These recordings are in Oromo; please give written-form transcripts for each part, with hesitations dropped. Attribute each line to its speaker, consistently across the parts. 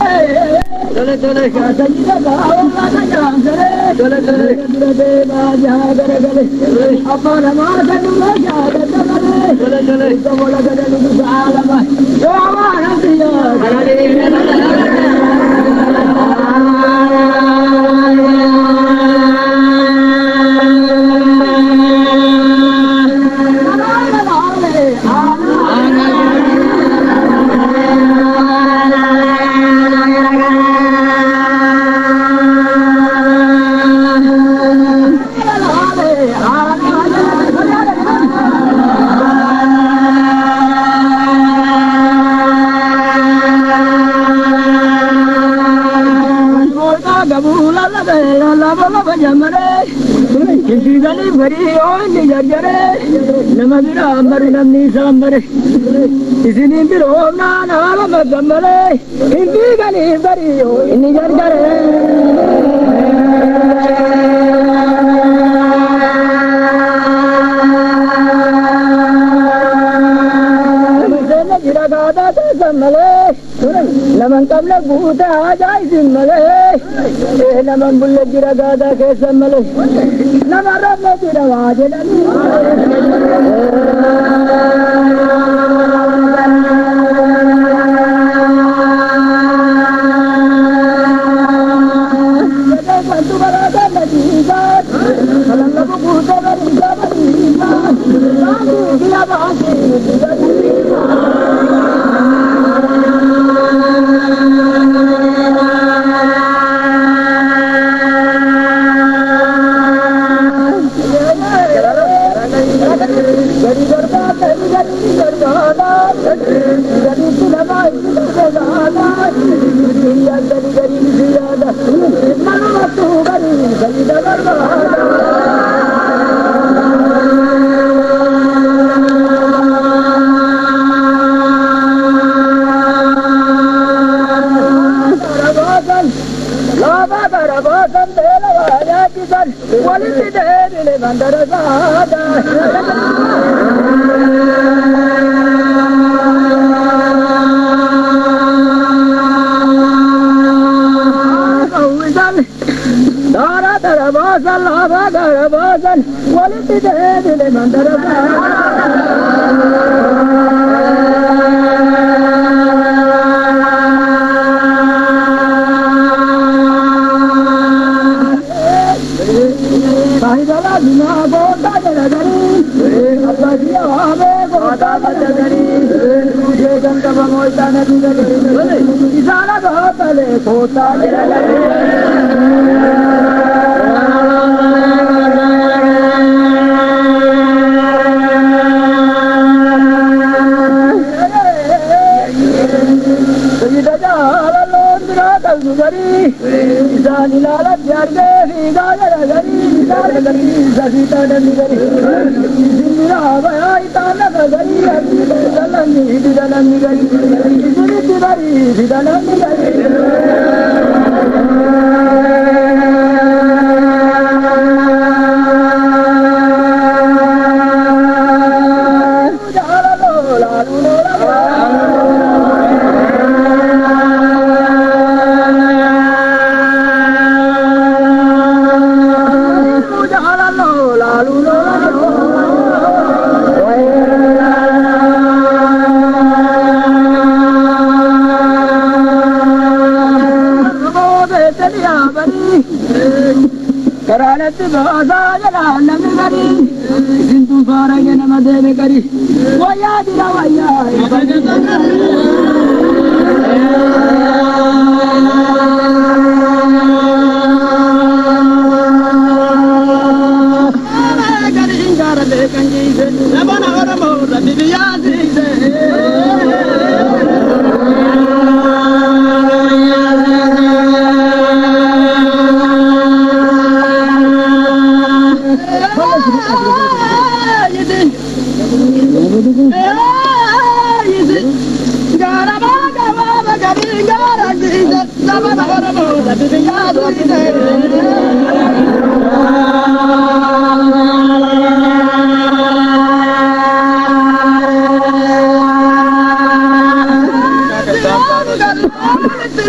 Speaker 1: चले चले संगीत गाओ गाना जाम करे चले चले दे बाजा करे गले अपन मां सनुला जागे चले चले तो बोला गले दुआलमा जो हमारा दिया भरी जरे नमदिरा अंबर नमनी सांबर इसने भी रोना नाम मगमरे हिंदी गली भरी हो इन्हीं जरे गादा तो सम्मले नमन कमल भूत आ जाए सिम्मले नमन बुल्ले गिरा गादा के सम्मले नमन रब गिरा वाजे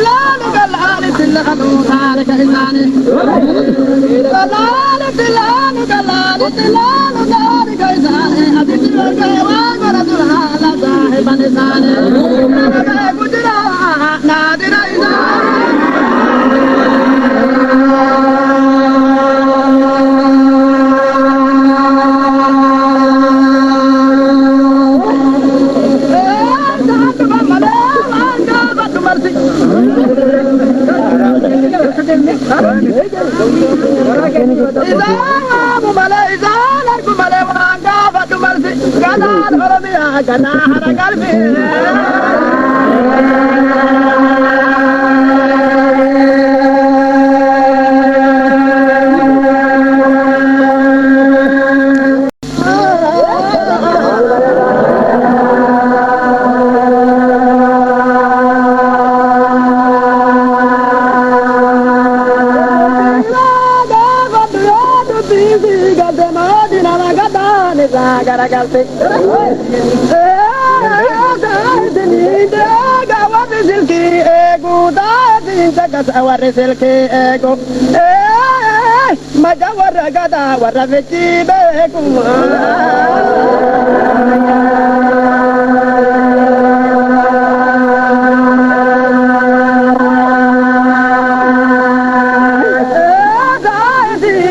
Speaker 1: دلال دلال دلال ذلك إنساني دلال دلال دلال دلال ذلك إنساني أبيت الجواب ورسول هذا صاحب إنساني قدرة نادر silki ego maja warra gada warra vechi beku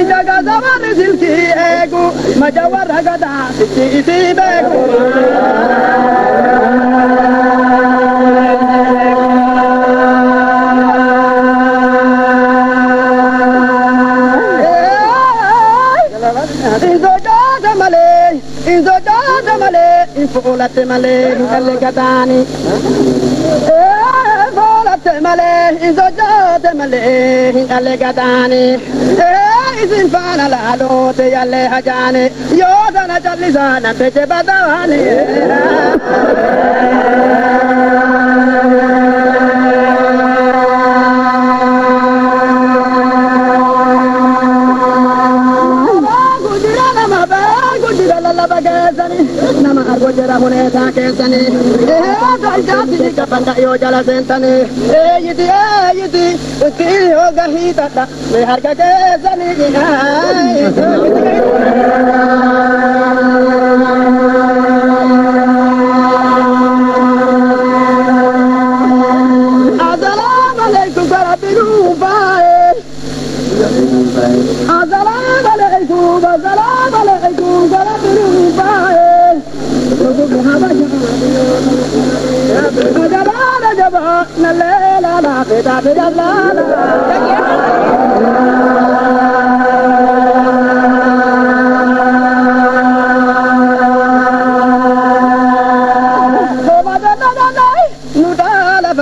Speaker 1: jaga zaman silki ego maja warra gada vechi beku Volate male, dalle gatani. Volate male, izojate male, dalle gatani. Isin fana la lote yalle hajane, yo dana chalisana peche badani. Nama argo jera hune ta kesani daljati kapanda yo jala sentani yiti uti ho gahi tata me harga kesani assalamu alaikum karabiru bae assalamu alaikum karabiru bae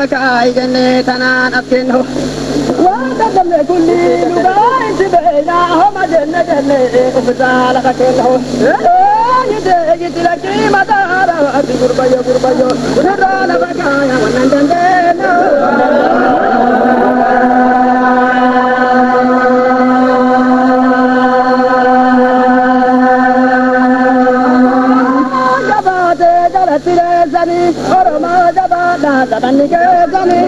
Speaker 1: Kai gane tanan akinho wada dalle kulli nugai tibena homa janna janne ubzala kakelho yide laki madara ati gurbayo udara bakaya wanandandena jabate jaratire zani oroma jabada dabanike zani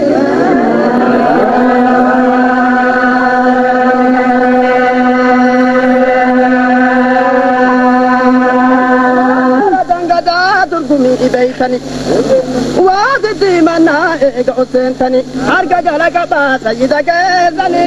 Speaker 1: Ibaitani, wadi mana ega osentani, harga jala kaba sayida kezani.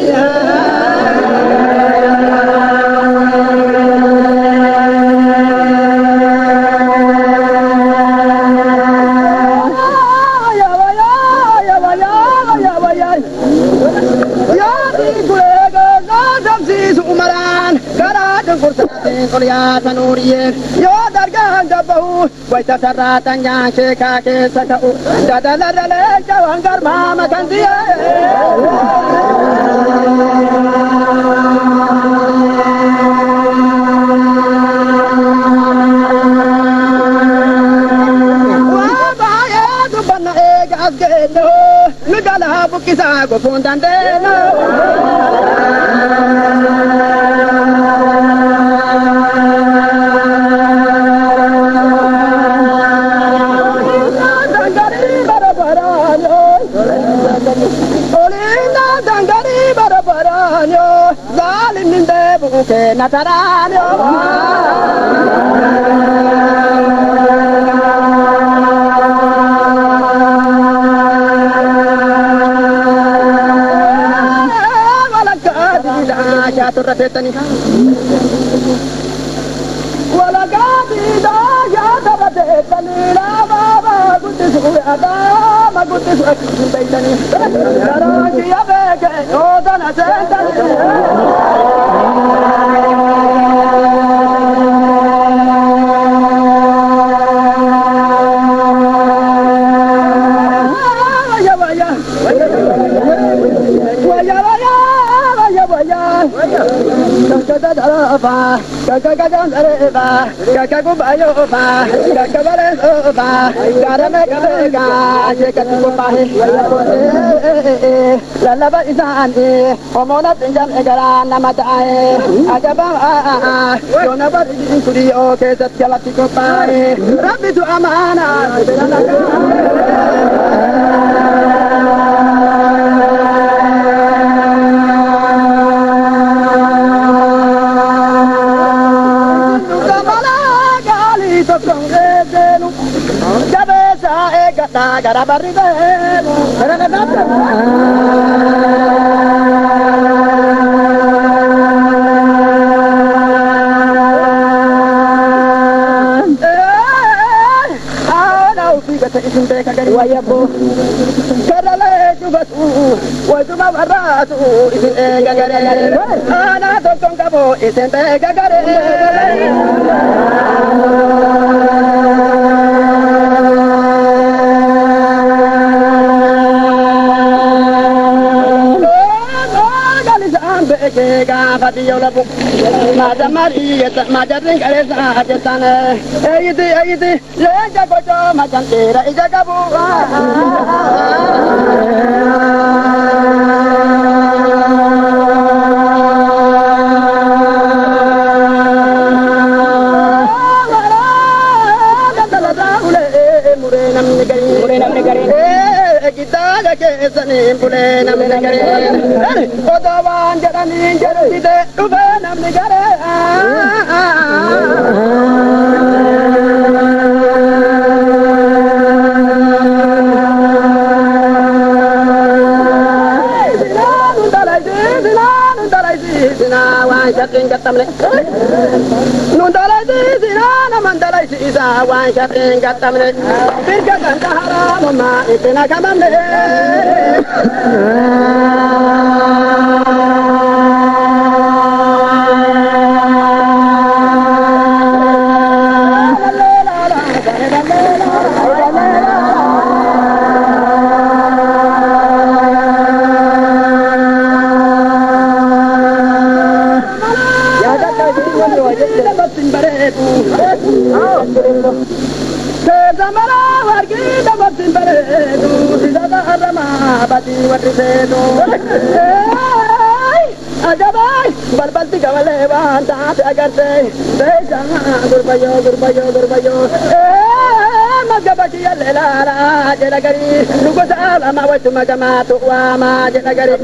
Speaker 1: Kuliah sanuriye, yo darga jabahu, waita saratan yang shekake sakau, dadala dale jawang garma makan dia. Wabaya tu bana egas geno, nugala bukisa go fundandena. min deebi'u kenna taraan walakkaa diidaa shaaturra teettanii walakkaa diidaa shaaturra teettanii laabaa guddisuu adaama guddisu akkasiin beektanii garaan kiyya beeke yoo tana seentanii lallaba isaanii homoona xinjal egaraa nama ta'e ajaba yoona barii kudiyoo keessatti jalatti qophaa'e rabbitu amaanaa gara barri deemu isin beeka gari wayyabbo karalee jubatu wajuma barraatu isin eega gare aanaa tokkon qabo isin beeka gare gafati yolabu mazamari majarin karesa ajetan eyiti leja gojo majantera ijagabu Kita ke seni pule nam negara, odawan jalan jalan kita ubah nam negara. Jatin katam le, nundalai di sina mandalai sisa wan jatin katam le, firka kanta haram ma itina kamam le. Zamara wargi dapatin beredu, tidak ada mabati watrisedu. Ajabai, balbal tiga lewan tapi agar jangan gurbayo. Magabaki lela jelagari, lugu salam awat magamatu wama jelagari.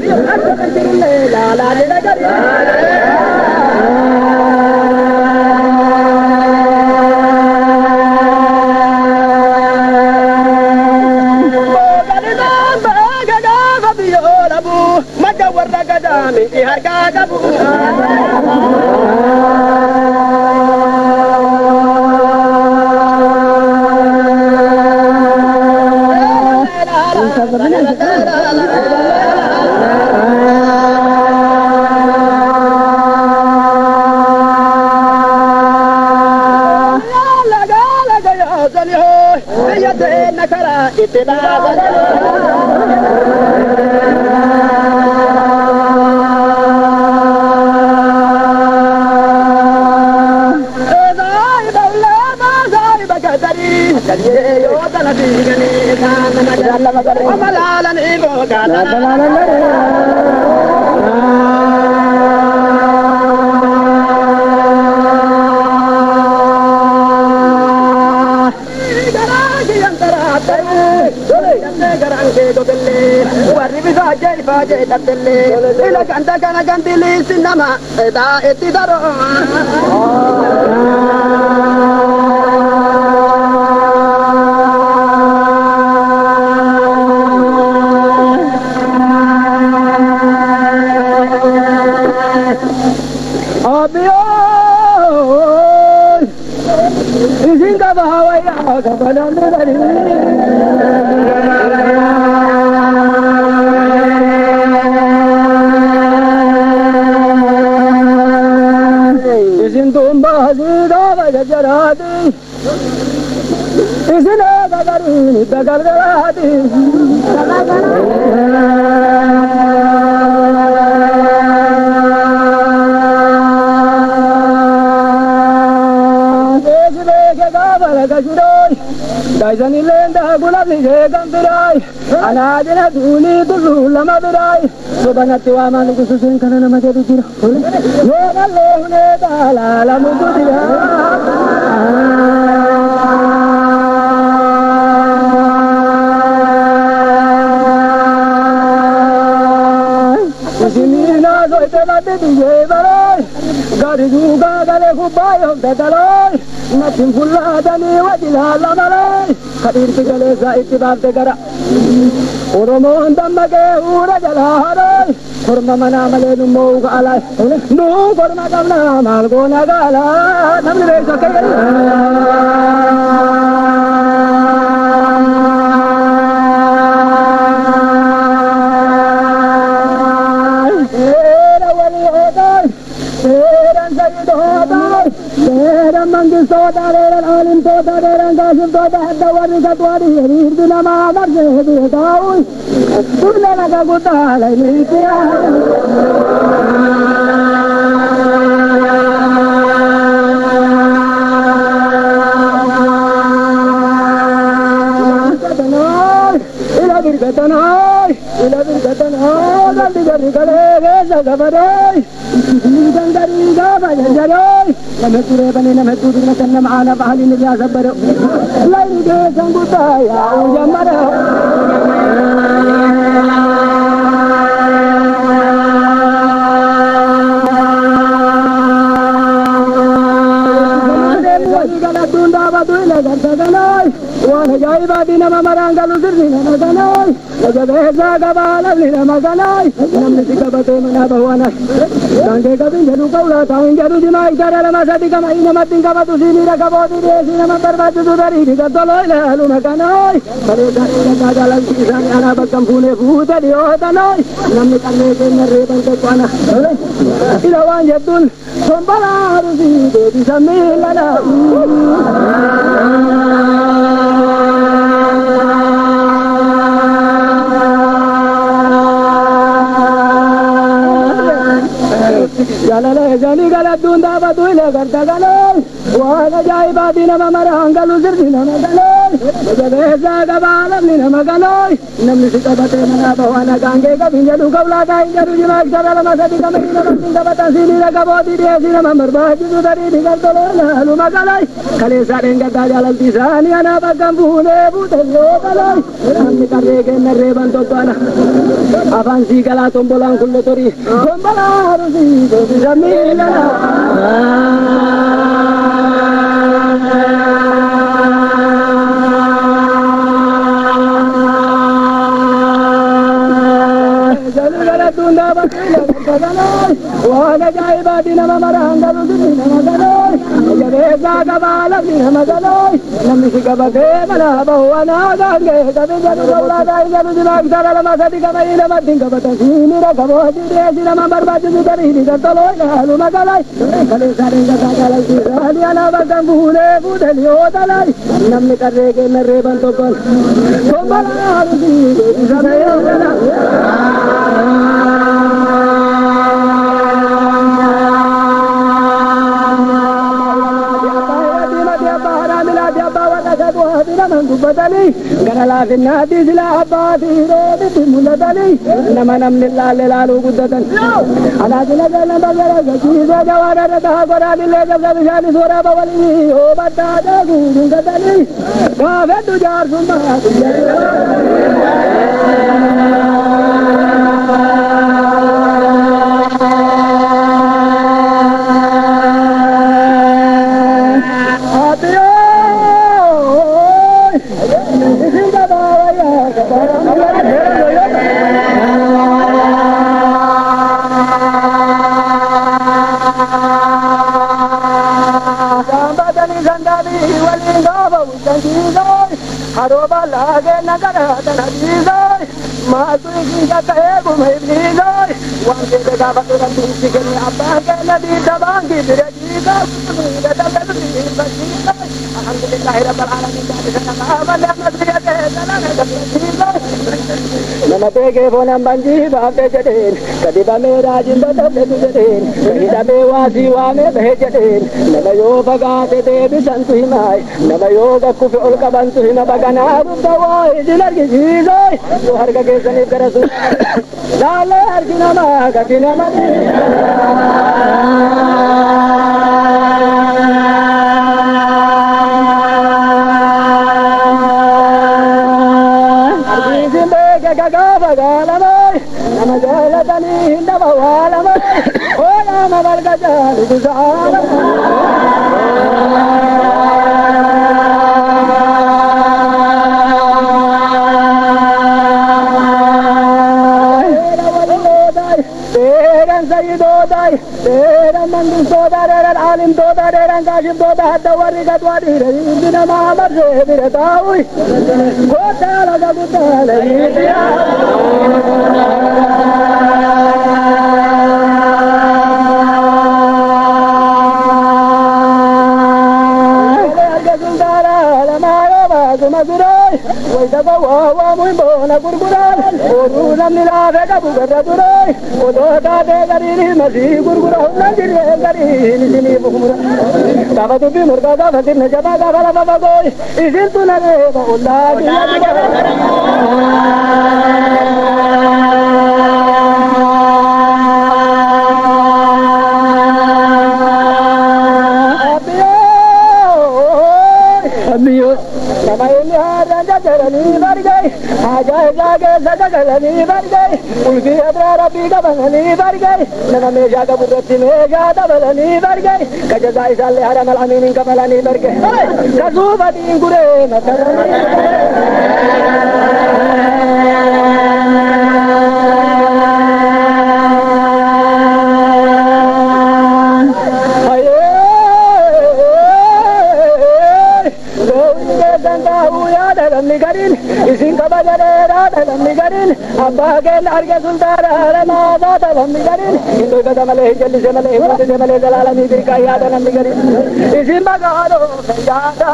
Speaker 1: Lela jelagari. Warna gadami harga gabu jedhatelle ila ganda kana gandili sinama eda eti daro abio isinga bahawaya kabalan dari isin tumba hazida bajarati isin dagarini dagarati Daisani lenda gulabni jegantirai anajena duni tulu lama birai sobanati waman kususun kana nama jadi jira yoga lehne dala lamu dira sini na soite mate diye barai gari juga gale kubayo dadalai natin fulla dani wajila lamalai kadir tigale sa itibab de gara oromo andamage ura jala harai korma mana male numo ga alai no korma kamna mal go na gala namre sakai Saudara alim saudara kasih saudara wari katwari hidup nama marje hidup tahu sudah naga kota lain لما ترى بني لما تقول لنا معنا بحال اللي صبروا لا يريد سنقطع يا جماعه وانا جايبه بينا ما مرانغلو سرنا مغناي لجبهزا قبالا لنا مغناي نمسي كبتو منا بوانا دانجي كبين جدو قولا تاوين جدو جماعي ترى لما ساتي كما إنا مدين كبتو سيني ركبوتي ديسي نما برباتو سوداري دكتولو إلهلو مغناي فريقا إلا كاجالا سيساني أنا بكم فوني فوتا ديوتاناي نمي كالمي كينا ريبان كوانا إلا وان جدول سنبالا هرسي دي سمي لنا Jalala jani galat dunda badule garta galay wala jai badina mamara hangalu sirdina magalay jabeza gabalam nina magalay namni sikabate mana bawana gange kabinja du kabla kai jaru jima sarala masadi kamina masinga batasini ragabodi desina mamar baju dari digartolo lalu magalay kale sarenga gajalal disani ana bagambune budelo galay namni karege merre banto tana avansi gala tombolan kullotori tombola harusi Jamila Jalala tunda bakila gagalay wala jai badina mamara hangalu dina magalay jabeza gabala dina magalay namni sikabate mana bawana gange kabinja dawla dai jaru dina darala masadi kamaina madin kabata sini rakabodi desina mamar baju dari digatolo lalu magalay kale sarenga gagalay sirali ana bagam bule budeli odalay namni karege merre banto kon sombala harusi sabayo بدلي قال لا في النادي سلا عبادي رودي مولدلي نما نمن الله لالو قدتن انا جل جل بغير جيز جوار ردا قران لي جب شان سورا بولي او بدا دغون قدلي كافد جار سما ke nagara tanadizai masu ikinga kaegu maibizai wange dega baturan tinsi ke apa ke nadi tabangi dirajida kumida tabedi bajizai alhamdulillahirabbil alamin jadi sana amala madriya ke dalana tabizai namate ke bonam banji baate jadin kadiba mera jinda tabde jadin kadiba me wasi wa me bhejadin namayo bhagate devi santu himai namayo gakufi ulka bantu hima bagana budawa idinar ki jizai jo har ga ke sani karasu lale arjuna ma gatina mani Galamai, Namajala Dani, Navalamai, Ola Navargajal, Guzala. Teran mandu soda teran alim soda teran kashim soda hadawari gadwadi indina mahamad se birataui kota laga gudala india Madurai, Waida Bawa, Mumbona Gurguran, Urunam Nilava, Bugadurai, Ododa de Gari, Masi, Gurgura, Gari, Nini, Tabatu Murgada, Najaba, Babago, is into Nareva, Rajalani Vargai, Ajay Jage Sadagalani Vargai, Ulgi Abrara Biga Bangani Vargai, Naname Jaga Burati Mega Dabalani Vargai, Kajazai Sale Haramal Amin Kamalani Vargai, Kazubati Gure, Matarani. Isin kabajare dalam nigarin, abah ke narga sultana ramada dalam nigarin, Hindu kata malay jeli se malay Hindu se malay dalam kaya dalam nigarin, isin bagaro sejada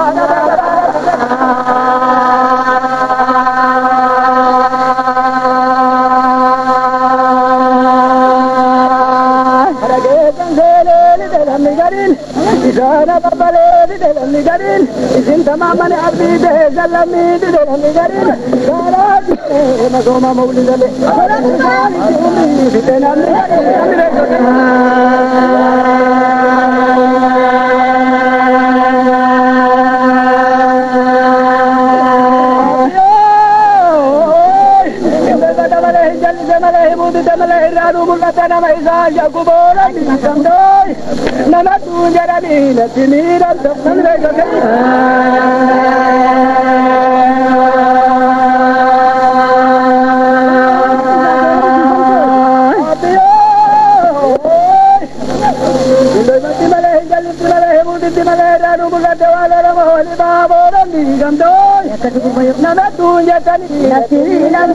Speaker 1: dalam nigarin, isana babale dalam nigarin, isin tamaman abdi dalam dalam nigarin, sarat masoma maulid le, fitenan Nama tu jarani natimiran namre gakai Indoi mati malay jalit malay mudit malay ranu bulat dewala ramaholi baboran di gamdoi Nama tu jarani natimiran